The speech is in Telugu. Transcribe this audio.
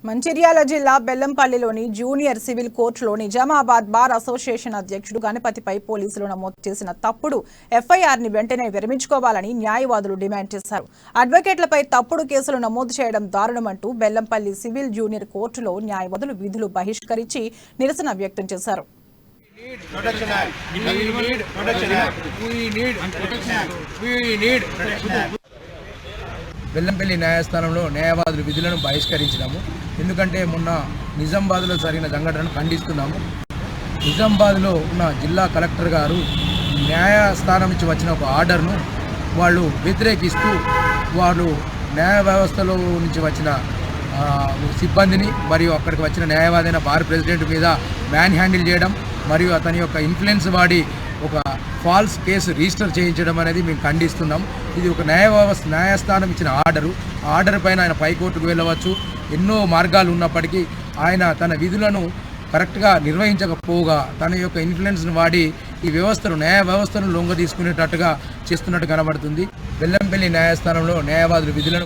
మంచిర్యాల జిల్లా బెల్లంపల్లిలోని జూనియర్ సివిల్ కోర్టులో నిజామాబాద్ బార్ అసోసియేషన్ అధ్యక్షుడు గణపతిపై పోలీసులు నమోదు చేసిన తప్పుడు ఎఫ్ఐఆర్ని వెంటనే విరమించుకోవాలని న్యాయవాదులు డిమాండ్ చేశారు. అడ్వకేట్లపై తప్పుడు కేసులు నమోదు చేయడం దారుణమంటూ బెల్లంపల్లి సివిల్ జూనియర్ కోర్టులో న్యాయవాదులు విధులు బహిష్కరించి నిరసన వ్యక్తం చేశారు. బెల్లంపల్లి న్యాయస్థానంలో న్యాయవాదులు విధులను బహిష్కరించినాము. ఎందుకంటే మొన్న నిజామాబాద్లో జరిగిన సంఘటనను ఖండిస్తున్నాము. నిజామాబాద్లో ఉన్న జిల్లా కలెక్టర్ గారు న్యాయస్థానం నుంచి వచ్చిన ఒక ఆర్డర్ను వాళ్ళు వ్యతిరేకిస్తూ వాళ్ళు న్యాయ వ్యవస్థలో నుంచి వచ్చిన సిబ్బందిని మరియు అక్కడికి వచ్చిన న్యాయవాదైన బార్ ప్రెసిడెంట్ మీద మ్యాన్ హ్యాండిల్ చేయడం మరియు అతని యొక్క ఇన్ఫ్లుయెన్స్ వాడి ఒక ఫాల్స్ కేసు రిజిస్టర్ చేయించడం అనేది మేము ఖండిస్తున్నాం. ఇది ఒక న్యాయస్థానం ఇచ్చిన ఆర్డరు. ఆ ఆర్డర్ పైన ఆయన పైకోర్టుకు వెళ్ళవచ్చు. ఎన్నో మార్గాలు ఉన్నప్పటికీ ఆయన తన విధులను కరెక్ట్గా నిర్వహించకపోగా తన యొక్క ఇన్ఫ్లుయెన్స్ను వాడి ఈ వ్యవస్థను న్యాయ వ్యవస్థను లొంగ తీసుకునేటట్టుగా చేస్తున్నట్టు కనబడుతుంది. బెల్లంపల్లి న్యాయస్థానంలో న్యాయవాదులు విధులను